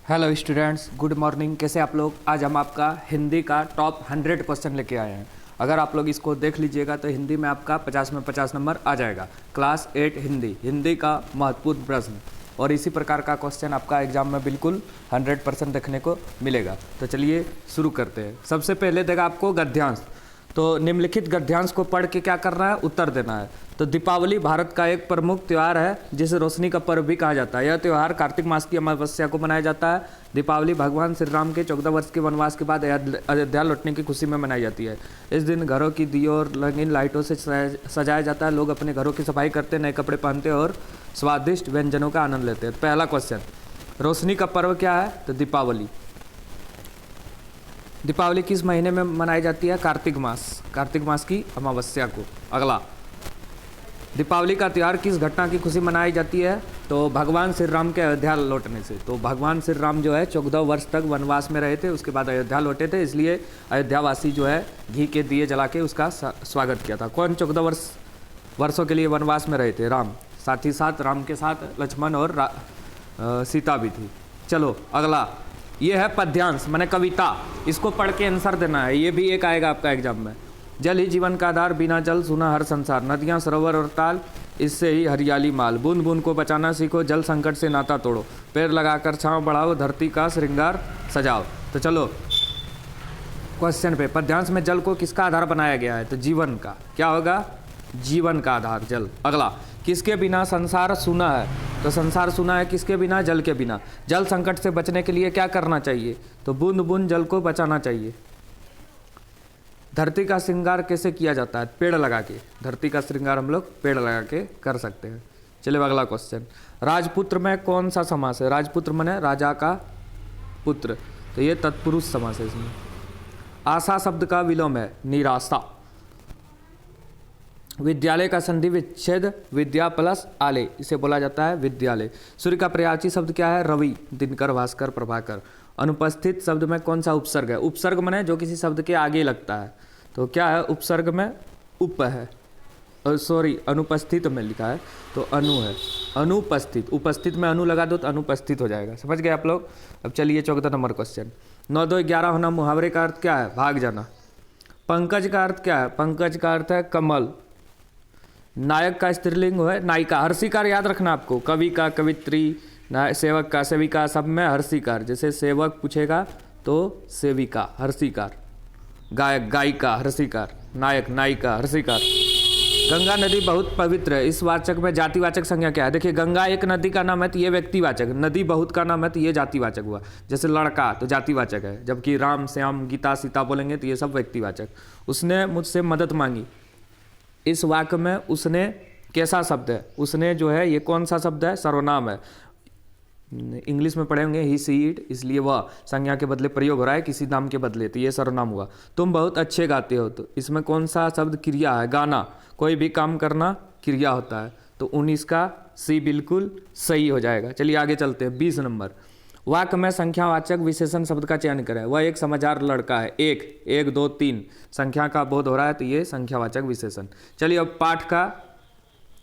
Hello students, good morning. कैसे आप लोग? आज हम आपका हिंदी का टॉप 100 क्वेश्चन लेके आए हैं। अगर आप लोग इसको देख लीजिएगा तो हिंदी में आपका 50 में 50 नंबर आ जाएगा। क्लास 8 हिंदी का महत्वपूर्ण प्रश्न और इसी प्रकार का क्वेश्चन आपका एग्जाम में बिल्कुल 100% देखने को मिलेगा। तो चलिए शुरू करते हैं। सबसे पहले देगा आपको गद्यांश। तो निम्नलिखित गद्यांश को पढ़ के क्या करना है? उत्तर देना है। तो दीपावली भारत का एक प्रमुख त्यौहार है जिसे रोशनी का पर्व भी कहा जाता है। यह त्यौहार कार्तिक मास की अमावस्या को मनाया जाता है। दीपावली भगवान श्री राम के 14 वर्ष के वनवास के बाद अयोध्या लौटने की खुशी में मनाई जाती है। इस दिन घरों की दियों और रंगीन लाइटों से सजाया जाता है। लोग अपने घरों की सफाई करते, नए कपड़े पहनते और स्वादिष्ट व्यंजनों का आनंद लेते हैं। तो पहला क्वेश्चन, रोशनी का पर्व क्या है? तो दीपावली। दीपावली किस महीने में मनाई जाती है? कार्तिक मास की अमावस्या को। अगला, दीपावली का त्यौहार किस घटना की खुशी मनाई जाती है? तो भगवान श्री राम के अयोध्या लौटने से। तो भगवान श्री राम जो है 14 वर्ष तक वनवास में रहे थे, उसके बाद अयोध्या लौटे थे, इसलिए अयोध्यावासी जो है घी के दिए जला के उसका स्वागत किया था। कौन 14 वर्षों के लिए वनवास में रहे थे? राम। साथ ही साथ राम के साथ लक्ष्मण और सीता भी थी। चलो अगला, ये है पद्यांश माने कविता। इसको पढ़ के आंसर देना है। ये भी एक आएगा आपका एग्जाम में। जल ही जीवन का आधार, बिना जल सूना हर संसार। नदियाँ सरोवर और ताल, इससे ही हरियाली माल। बूंद बूंद को बचाना सीखो, जल संकट से नाता तोड़ो। पेड़ लगाकर छांव बढ़ाओ, धरती का श्रृंगार सजाओ। तो चलो क्वेश्चन पे, पद्यांश में जल को किसका आधार बनाया गया है? तो जीवन का। क्या होगा? जीवन का आधार जल। अगला, किसके बिना संसार सूना है? तो संसार सूना है किसके बिना? जल के बिना। जल संकट से बचने के लिए क्या करना चाहिए? तो बूंद बूंद जल को बचाना चाहिए। धरती का श्रृंगार कैसे किया जाता है? पेड़ लगा के। धरती का श्रृंगार हम लोग पेड़ लगा के कर सकते हैं। चलिए अगला क्वेश्चन, राजपुत्र में कौन सा समास है? राजपुत्र माने राजा का पुत्र, तो ये तत्पुरुष समास है इसमें। आशा शब्द का विलोम है निराशा। विद्यालय का संधि विच्छेद विद्या प्लस आले, इसे बोला जाता है विद्यालय। सूर्य का पर्यायवाची शब्द क्या है? रवि, दिनकर, भास्कर, प्रभाकर। अनुपस्थित शब्द में कौन सा उपसर्ग है? उपसर्ग माने जो किसी शब्द के आगे लगता है। तो क्या है? उपसर्ग में उप है, सॉरी अनुपस्थित में लिखा है तो अनु है। अनुपस्थित, उपस्थित में अनु लगा दो तो अनुपस्थित हो जाएगा। समझ गए आप लोग? अब चलिए 14 नंबर क्वेश्चन। 9 2 11 होना मुहावरे का अर्थ क्या है? भाग जाना। पंकज का अर्थ क्या है? पंकज का अर्थ है कमल। नायक का स्त्रीलिंग है नायिका। हर्षिकार याद रखना आपको। कवि का कवित्री, सेवक का सेविका, सब में हर्षिकार। जैसे सेवक पूछेगा तो सेविका हर्षिकार, गायक गायिका हर्षिकार, नायक नायिका हर्षिकार। गंगा नदी बहुत पवित्र है, इस वाचक में जातिवाचक संज्ञा क्या है? देखिए, गंगा एक नदी का नाम है तो ये व्यक्तिवाचक, नदी बहुत का नाम है तो ये जातिवाचक हुआ। जैसे लड़का तो जातिवाचक है, जबकि राम श्याम गीता सीता बोलेंगे तो ये सब व्यक्तिवाचक। उसने मुझसे मदद मांगी, इस वाक्य में उसने कैसा शब्द है? उसने जो है ये कौन सा शब्द है? सर्वनाम है। इंग्लिश में पढ़ेंगे ही सी इट, इसलिए वह संज्ञा के बदले प्रयोग हो रहा है किसी नाम के बदले, तो ये सर्वनाम हुआ। तुम बहुत अच्छे गाते हो, तो इसमें कौन सा शब्द? क्रिया है। गाना, कोई भी काम करना क्रिया होता है, तो 19 का सी बिल्कुल सही हो जाएगा। चलिए आगे चलते हैं। 20 नंबर, वाक्य में संख्यावाचक विशेषण शब्द का चयन करें। वह एक समझदार लड़का है। एक 1 2 3 संख्या का बोध हो रहा है तो ये संख्यावाचक विशेषण। चलिए अब पाठ का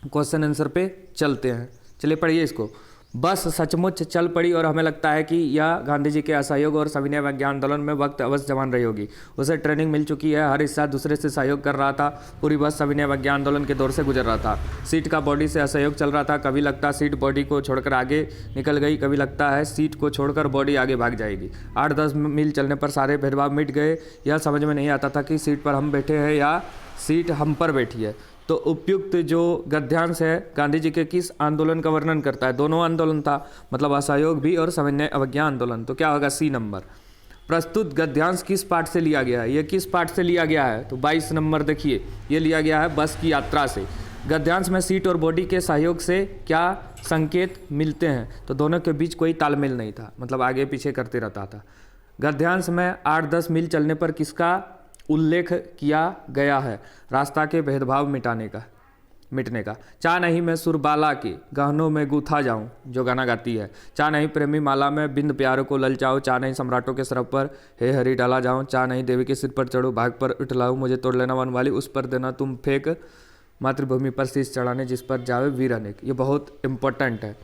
क्वेश्चन आंसर पे चलते हैं। चलिए पढ़िए इसको। बस सचमुच चल पड़ी और हमें लगता है कि यह गांधी जी के असहयोग और सविनय विज्ञान आंदोलन में वक्त अवश्य जवान रही होगी। उसे ट्रेनिंग मिल चुकी है, हर हिस्सा दूसरे से सहयोग कर रहा था। पूरी बस सविनय विज्ञान आंदोलन के दौर से गुजर रहा था। सीट का बॉडी से असहयोग चल रहा था। कभी लगता सीट बॉडी को छोड़कर आगे निकल गई, कभी लगता है सीट को छोड़कर बॉडी आगे भाग जाएगी। 8-10 मील चलने पर सारे भेदभाव मिट गए। यह समझ में नहीं आता था कि सीट पर हम बैठे हैं या सीट हम पर बैठी है। तो उपयुक्त जो गद्यांश है गांधी जी के किस आंदोलन का वर्णन करता है? दोनों आंदोलन था, मतलब असहयोग भी और सविनय अवज्ञा आंदोलन। तो क्या होगा? C number. प्रस्तुत गद्यांश किस पाठ से लिया गया है? ये किस पाठ से लिया गया है? तो 22 नंबर देखिए, ये लिया गया है बस की यात्रा से। गद्यांश में सीट और बॉडी के सहयोग से क्या संकेत मिलते हैं? तो दोनों के बीच कोई तालमेल नहीं था, मतलब आगे पीछे करते रहता था। गद्यांश में 8-10 मील चलने पर किसका उल्लेख किया गया है? रास्ता के भेदभाव मिटने का। चा नहीं मैं सुरबाला के गहनों में गूथा जाऊं, जो गाना गाती है। चा नहीं प्रेमी माला में बिंद प्यारों को ललचाऊं। चा नहीं सम्राटों के सर पर हे हरी डाला जाऊं। चा नहीं देवी के सिर पर चढ़ूं, भाग पर उठलाऊं। मुझे तोड़ लेना वन वाली, उस पर देना तुम फेंक। मातृभूमि पर शीश चढ़ाने, जिस पर जावे वीर अनेक। ये बहुत इंपॉर्टेंट है।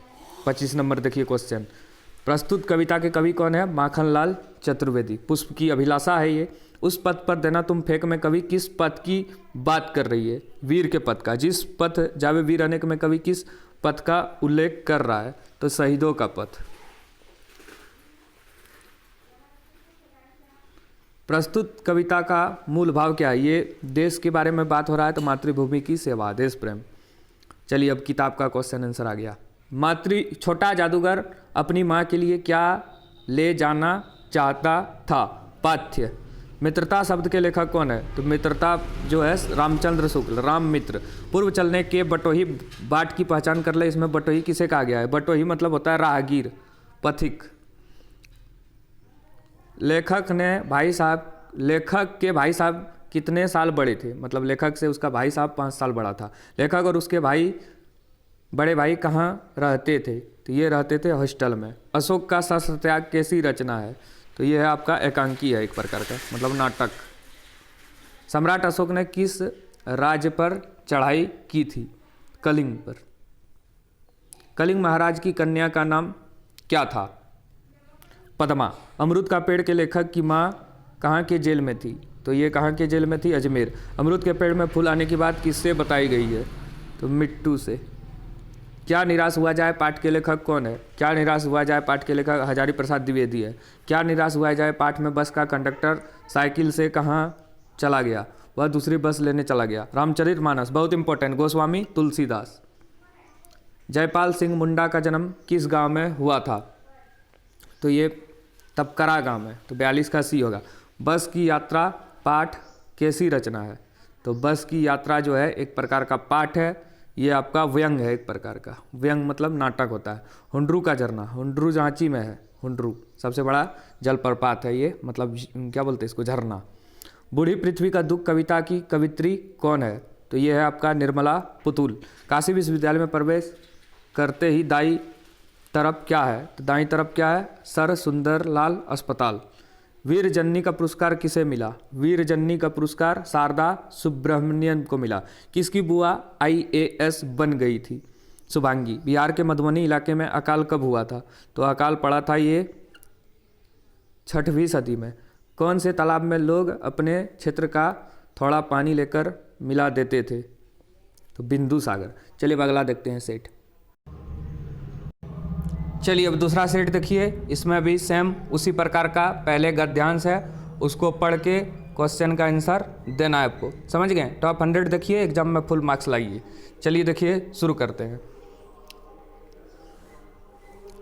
25 नंबर देखिए क्वेश्चन। प्रस्तुत कविता के कवि कौन है? माखनलाल चतुर्वेदी। पुष्प की अभिलाषा है ये। उस पथ पर देना तुम फेंक में कवि किस पथ की बात कर रही है? वीर के पथ का। जिस पथ जावे वीर अनेक में कवि किस पथ का उल्लेख कर रहा है? तो शहीदों का पथ। प्रस्तुत कविता का मूल भाव क्या है? ये देश के बारे में बात हो रहा है तो मातृभूमि की सेवा, देश प्रेम। चलिए अब किताब का क्वेश्चन आंसर आ गया। छोटा जादूगर अपनी माँ के लिए क्या ले जाना चाहता था? पाथ्य। मित्रता शब्द के लेखक कौन है? तो मित्रता जो है रामचंद्र शुक्ल, राम मित्र। पूर्व चलने के बटोही बाट की पहचान कर ले, इसमें बटोही किसे कहा गया है? बटोही मतलब होता है राहगीर, पथिक। लेखक के भाई साहब कितने साल बड़े थे? मतलब लेखक से उसका भाई साहब 5 साल बड़ा था। लेखक और उसके बड़े भाई कहाँ रहते थे? तो ये रहते थे हॉस्टल में। अशोक का सत्याग्रह कैसी रचना है? तो ये है आपका एकांकी है, एक प्रकार का, मतलब नाटक। सम्राट अशोक ने किस राज्य पर चढ़ाई की थी? कलिंग पर। कलिंग महाराज की कन्या का नाम क्या था? पद्मा। अमरूद का पेड़ के लेखक की माँ कहाँ के जेल में थी? तो ये कहाँ के जेल में थी? अजमेर। अमरूद के पेड़ में फूल आने की बात किससे बताई गई है? तो मिट्टू से। क्या निराश हुआ जाए पाठ के लेखक कौन है? क्या निराश हुआ जाए पाठ के लेखक हजारी प्रसाद द्विवेदी है। क्या निराश हुआ जाए पाठ में बस का कंडक्टर साइकिल से कहाँ चला गया? वह दूसरी बस लेने चला गया। रामचरितमानस बहुत इंपॉर्टेंट, गोस्वामी तुलसीदास। जयपाल सिंह मुंडा का जन्म किस गांव में हुआ था? तो ये तपकरा गांव में। तो 42 का सी होगा। बस की यात्रा पाठ कैसी रचना है? तो बस की यात्रा जो है एक प्रकार का पाठ है, ये आपका व्यंग है, एक प्रकार का। व्यंग मतलब नाटक होता है। हुंड्रू का झरना, हुंड्रू झांची में है। हुंड्रू सबसे बड़ा जलप्रपात है ये, मतलब क्या बोलते हैं इसको, झरना। बूढ़ी पृथ्वी का दुख कविता की कवित्री कौन है? तो ये है आपका निर्मला पुतुल। काशी विश्वविद्यालय में प्रवेश करते ही दाई तरफ क्या है? तो दाई तरफ क्या है? सर सुंदरलाल अस्पताल। वीर जननी का पुरस्कार किसे मिला? वीर जननी का पुरस्कार शारदा सुब्रमण्यन को मिला। किसकी बुआ IAS बन गई थी? शुभांगी। बिहार के मधुबनी इलाके में अकाल कब हुआ था? तो अकाल पड़ा था ये 6वीं सदी में। कौन से तालाब में लोग अपने क्षेत्र का थोड़ा पानी लेकर मिला देते थे? तो बिंदु सागर। चलिए अब अगला देखते हैं सेट। चलिए अब दूसरा सेट देखिए। इसमें भी सेम उसी प्रकार का पहले गद्यांश है, उसको पढ़ के क्वेश्चन का आंसर देना है आपको। समझ गए? टॉप 100 देखिए, एग्जाम में फुल मार्क्स लाइए। चलिए देखिए, शुरू करते हैं।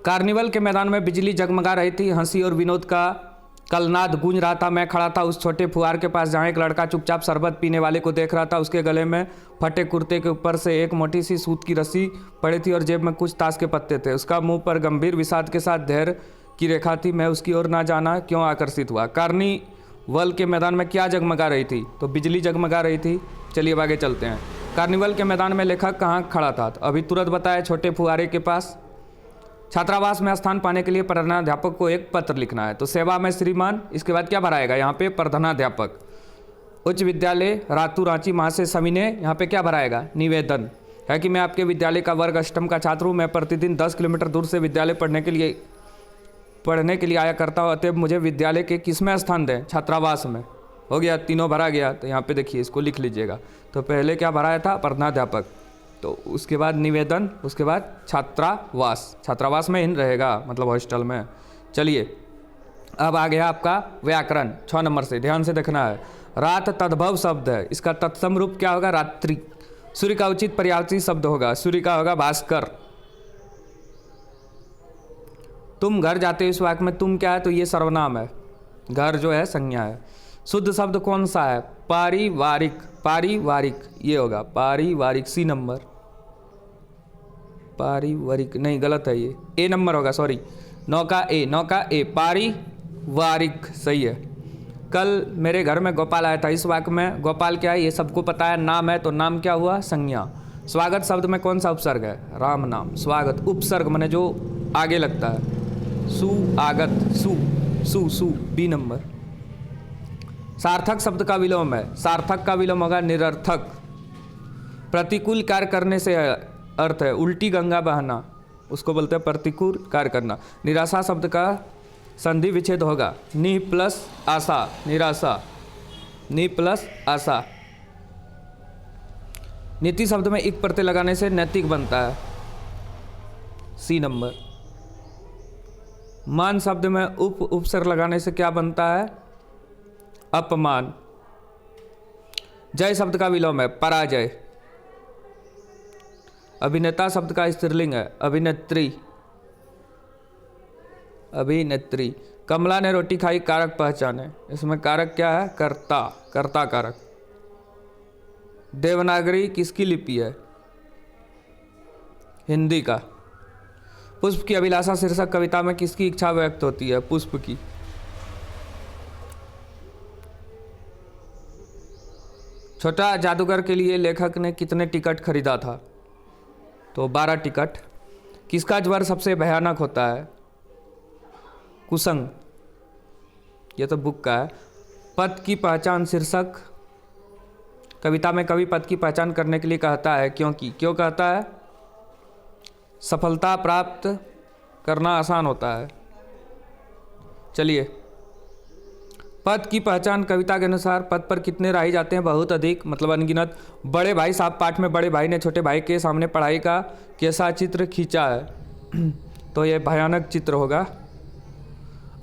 कार्निवल के मैदान में बिजली जगमगा रही थी, हंसी और विनोद का कलनाद गूंज रहा था। मैं खड़ा था उस छोटे फुहार के पास जहाँ एक लड़का चुपचाप शरबत पीने वाले को देख रहा था। उसके गले में फटे कुर्ते के ऊपर से एक मोटी सी सूत की रस्सी पड़ी थी और जेब में कुछ ताश के पत्ते थे। उसका मुंह पर गंभीर विषाद के साथ धैर्य की रेखा थी। मैं उसकी ओर ना जाना क्यों आकर्षित हुआ। कार्निवल के मैदान में क्या जगमगा रही थी? तो बिजली जगमगा रही थी। चलिए अब आगे चलते हैं। कार्निवल के मैदान में लेखक कहाँ खड़ा था? तो अभी तुरंत बताया, छोटे फुहारे के पास। छात्रावास में स्थान पाने के लिए प्रधानाध्यापक को एक पत्र लिखना है। तो सेवा में श्रीमान, इसके बाद क्या भराएगा? यहाँ पे प्रधानाध्यापक। उच्च विद्यालय रातू रांची महाशय सविनय, यहाँ पे क्या भराएगा? निवेदन है कि मैं आपके विद्यालय का वर्ग अष्टम का छात्र हूँ। मैं प्रतिदिन 10 किलोमीटर दूर से विद्यालय पढ़ने के लिए आया करता हूँ। अतएव मुझे विद्यालय के किसमें स्थान दें? छात्रावास में। हो गया, तीनों भरा गया। तो यहाँ पे देखिए, इसको लिख लीजिएगा। तो पहले क्या भराया था? प्रधानाध्यापक। तो उसके बाद निवेदन, उसके बाद छात्रावास। छात्रावास में ही रहेगा, मतलब हॉस्टल में। चलिए अब आ गया आपका व्याकरण 6 नंबर से, ध्यान से देखना है। रात तद्भव शब्द है, इसका तत्सम रूप क्या होगा? रात्रि। सूर्य का उचित पर्यायवाची शब्द होगा, सूर्य का होगा भास्कर। तुम घर जाते हो, इस वाक्य में तुम क्या है? तो ये सर्वनाम है, घर जो है संज्ञा है। शुद्ध शब्द कौन सा है? पारिवारिक। पारिवारिक ये होगा पारिवारिक, सी नंबर। पारिवारिक नहीं, गलत है ये, ए नंबर होगा, सॉरी। 9 का ए, पारिवारिक सही है। कल मेरे घर में गोपाल आया था, इस वाक्य में गोपाल क्या है? ये सबको पता है, नाम है। तो नाम क्या हुआ? संज्ञा। स्वागत शब्द में कौन सा उपसर्ग है? राम नाम। स्वागत उपसर्ग माने जो आगे लगता है। सुआगत, सु बी नंबर। सार्थक शब्द का विलोम है, सार्थक का विलोम होगा निरर्थक। प्रतिकूल कार्य करने से अर्थ है उल्टी गंगा बहना, उसको बोलते हैं प्रतिकूल कार्य करना। निराशा शब्द का संधि विच्छेद होगा नि प्लस आशा, निराशा, नि प्लस आशा। नीति शब्द में एक प्रत्यय लगाने से नैतिक बनता है, सी नंबर। मान शब्द में उपसर्ग लगाने से क्या बनता है, अपमान। जय शब्द का विलोम है पराजय। अभिनेता शब्द का स्त्रीलिंग है अभिनेत्री, अभिनेत्री। कमला ने रोटी खाई कारक पहचाने, इसमें कारक क्या है, कर्ता, कर्ता कारक। देवनागरी किसकी लिपि है, हिंदी का। पुष्प की अभिलाषा शीर्षक कविता में किसकी इच्छा व्यक्त होती है, पुष्प की। छोटा जादूगर के लिए लेखक ने कितने टिकट खरीदा था, तो 12 टिकट। किसका ज्वर सबसे भयानक होता है, कुसंग, ये तो बुक का है। पद की पहचान शीर्षक कविता में कवि पद की पहचान करने के लिए कहता है, क्योंकि, क्यों कहता है, सफलता प्राप्त करना आसान होता है। चलिए, पद की पहचान कविता के अनुसार पद पर कितने राही जाते हैं, बहुत अधिक, मतलब अनगिनत। बड़े भाई साहब पाठ में बड़े भाई ने छोटे भाई के सामने पढ़ाई का कैसा चित्र खींचा है, तो ये भयानक चित्र होगा।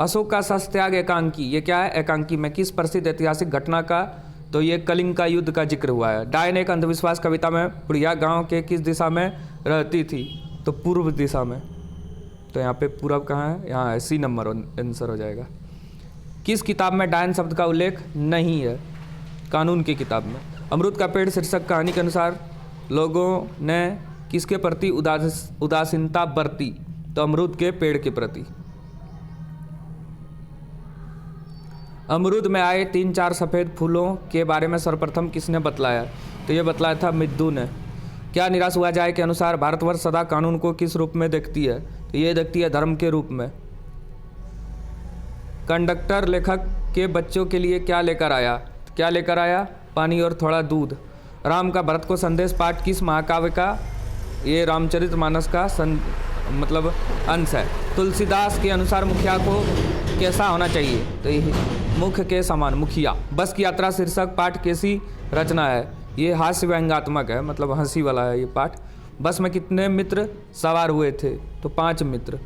अशोक का सत्याग एकांकी, ये क्या है, एकांकी में किस प्रसिद्ध ऐतिहासिक घटना का, तो ये कलिंग का युद्ध का जिक्र हुआ है। डायन एक अंधविश्वास कविता में बुढ़िया गांव के किस दिशा में रहती थी, तो पूर्व दिशा में। तो यहाँ पे पूर्व कहाँ है, यहाँ है, सी नंबर आंसर हो जाएगा। किस किताब में डायन शब्द का उल्लेख नहीं है, कानून की किताब में। अमरूद का पेड़ शीर्षक कहानी के अनुसार लोगों ने किसके प्रति उदासीनता बरती, तो अमरूद के पेड़ के प्रति। अमरूद में आए 3-4 सफ़ेद फूलों के बारे में सर्वप्रथम किसने बतलाया, तो ये बतलाया था मिद्दू ने। क्या निराश हुआ जाए के अनुसार भारतवर्ष सदा कानून को किस रूप में देखती है, तो ये देखती है धर्म के रूप में। कंडक्टर लेखक के बच्चों के लिए क्या लेकर आया, क्या लेकर आया, पानी और थोड़ा दूध। राम का भरत को संदेश पाठ किस महाकाव्य का, ये रामचरितमानस का मतलब अंश है। तुलसीदास के अनुसार मुखिया को कैसा होना चाहिए, तो ये मुख के समान, मुखिया। बस की यात्रा शीर्षक पाठ कैसी रचना है, ये हास्य व्यंग्यात्मक है, मतलब हंसी वाला है ये पाठ। बस में कितने मित्र सवार हुए थे, तो 5 मित्र।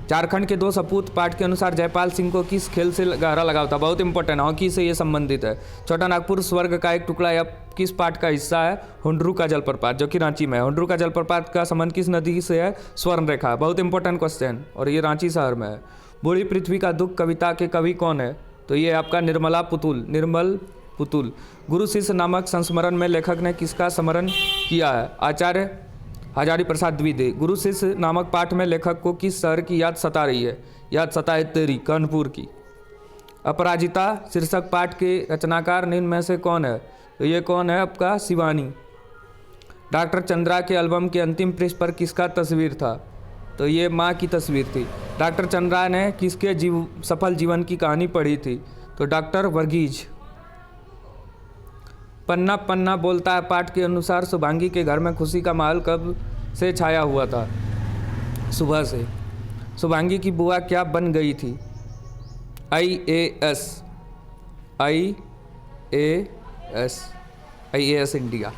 झारखंड के 2 सपूत पाठ के अनुसार जयपाल सिंह को किस खेल से गहरा लगाव था, बहुत इंपॉर्टेंट, हॉकी से ये संबंधित है। छोटा नागपुर स्वर्ग का एक टुकड़ा या किस पाठ का हिस्सा है, हुंडरू का जलप्रपात, जो कि रांची में है। हुंडरू का जलप्रपात का संबंध किस नदी से है, स्वर्ण रेखा, बहुत इंपॉर्टेंट क्वेश्चन, और ये रांची शहर में है। बूढ़ी पृथ्वी का दुख कविता के कवि कौन है, तो ये आपका निर्मला पुतुल, निर्मल पुतुल। गुरु शिष्य नामक संस्मरण में लेखक ने किसका स्मरण किया है, आचार्य हजारी प्रसाद द्विवेदी। गुरु शिष्य नामक पाठ में लेखक को किस शहर की याद सता रही है, याद सताए तेरी, कानपुर की। अपराजिता शीर्षक पाठ के रचनाकार निम्न में से कौन है, तो ये कौन है, आपका शिवानी। डॉक्टर चंद्रा के एल्बम के अंतिम पृष्ठ पर किसका तस्वीर था, तो ये माँ की तस्वीर थी। डॉक्टर चंद्रा ने किसके सफल जीवन की कहानी पढ़ी थी, तो डॉक्टर वर्गीज। पन्ना पन्ना बोलता है पाठ के अनुसार शुभांगी के घर में खुशी का माहौल कब से छाया हुआ था, सुबह से। शुभांगी की बुआ क्या बन गई थी, IAS, IAS इंडिया।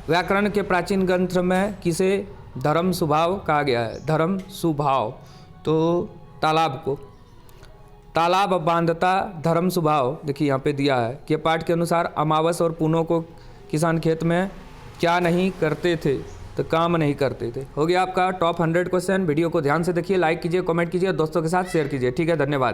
व्याकरण के प्राचीन ग्रंथ में किसे धर्म स्वभाव कहा गया है, धर्म स्वभाव, तो तालाब को। तालाब बांधता धर्म स्वभाव, देखिए यहाँ पे दिया है कि पाठ के अनुसार अमावस और पूनों को किसान खेत में क्या नहीं करते थे, तो काम नहीं करते थे। हो गया आपका टॉप 100 क्वेश्चन। वीडियो को ध्यान से देखिए, लाइक कीजिए, कमेंट कीजिए, दोस्तों के साथ शेयर कीजिए। ठीक है, धन्यवाद।